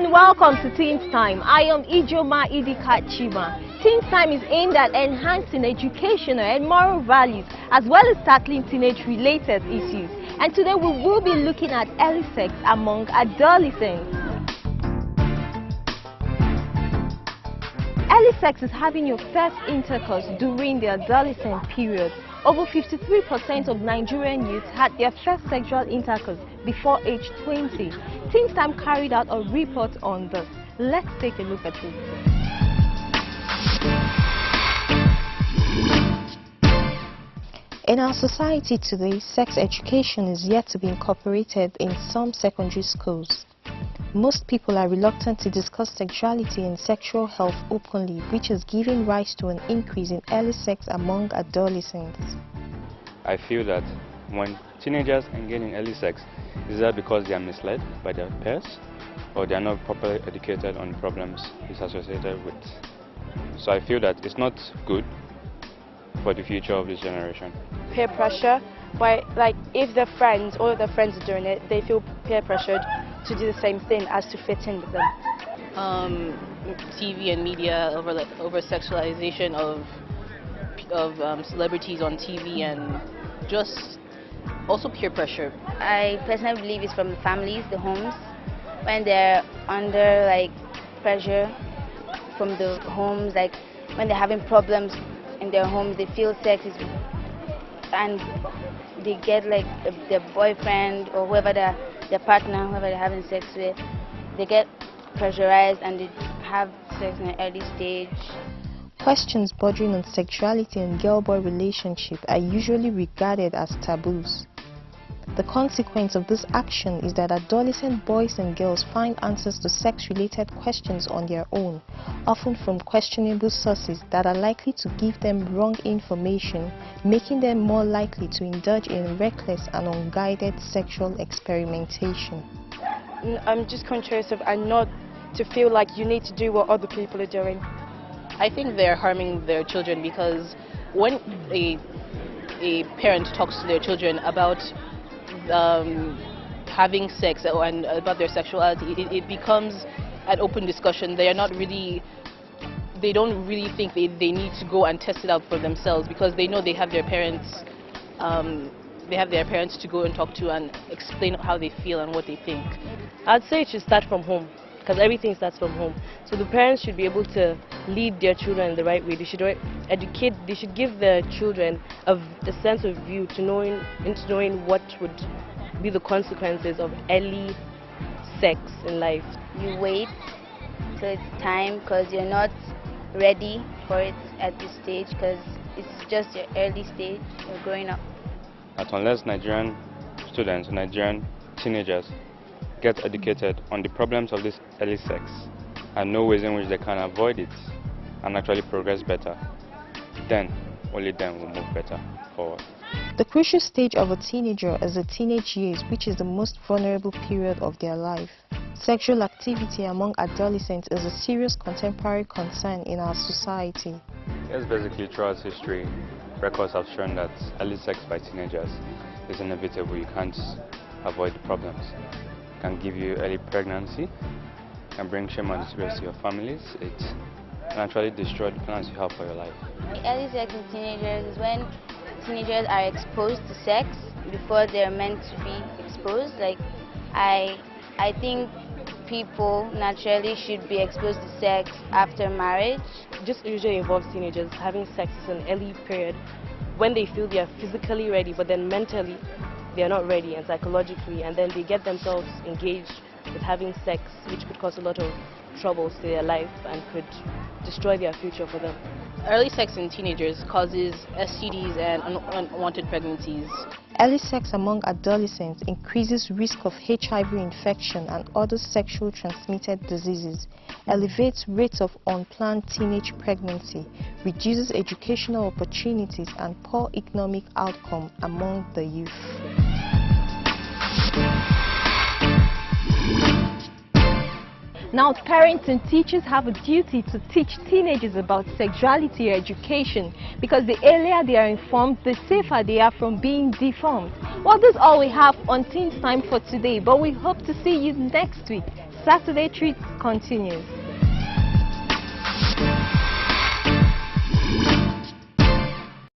and welcome to Teenz Time. I am Ijoma Idika Chima. Teenz Time is aimed at enhancing educational and moral values as well as tackling teenage-related issues. And today we will be looking at early sex among adolescents. Early sex is having your first intercourse during the adolescent period. Over 53% of Nigerian youths had their first sexual intercourse before age 20. Teenz Time carried out a report on this. Let's take a look at it. In our society today, sex education is yet to be incorporated in some secondary schools. Most people are reluctant to discuss sexuality and sexual health openly, which is giving rise to an increase in early sex among adolescents. I feel that when teenagers engage in early sex, is that because they are misled by their peers or they are not properly educated on the problems it's associated with. So I feel that it's not good for the future of this generation. Peer pressure, but like if their friends, all of their friends are doing it, they feel peer pressured to do the same thing as to fit in with them. TV and media over sexualization of celebrities on TV and just also peer pressure. I personally believe it's from the families, the homes, when they're under like pressure from the homes, like when they're having problems in their homes, they feel sex is, and they get like their boyfriend or whoever their partner, whoever they're having sex with, they get pressurized and they have sex in an early stage. Questions bordering on sexuality and girl-boy relationship are usually regarded as taboos. The consequence of this action is that adolescent boys and girls find answers to sex-related questions on their own, often from questionable sources that are likely to give them wrong information, making them more likely to indulge in reckless and unguided sexual experimentation. I'm just conscious of and not to feel like you need to do what other people are doing. I think they're harming their children because when a parent talks to their children about having sex and about their sexuality, it becomes an open discussion. They don't really think they need to go and test it out for themselves because they know they have their parents. They have their parents to go and talk to and explain how they feel and what they think. I'd say it should start from home because everything starts from home. So the parents should be able to lead their children in the right way. They should educate. They should give their children a sense of view to knowing what would be the consequences of early sex in life. You wait till it's time because you're not ready for it at this stage because it's just your early stage. You're growing up. That unless Nigerian students, Nigerian teenagers get educated on the problems of this early sex and know ways in which they can avoid it and actually progress better, then only then will move better forward. The crucial stage of a teenager is the teenage years, which is the most vulnerable period of their life. Sexual activity among adolescents is a serious contemporary concern in our society. Yes, basically throughout history, records have shown that early sex by teenagers is inevitable. You can't avoid the problems. It can give you early pregnancy, can bring shame and disgrace to your families. It can actually destroy the plans you have for your life. Early sex in teenagers is when teenagers are exposed to sex before they're meant to be exposed. Like I think people naturally should be exposed to sex after marriage. Just usually involves teenagers having sex in an early period when they feel they are physically ready, but then mentally they are not ready and psychologically, and then they get themselves engaged with having sex, which could cause a lot of troubles to their life and could destroy their future for them. Early sex in teenagers causes STDs and unwanted pregnancies. Early sex among adolescents increases risk of HIV infection and other sexually transmitted diseases, elevates rates of unplanned teenage pregnancy, reduces educational opportunities and poor economic outcome among the youth. Now, parents and teachers have a duty to teach teenagers about sexuality education because the earlier they are informed, the safer they are from being deformed. Well, that's all we have on Teenz Time for today, but we hope to see you next week. Saturday Treat continues.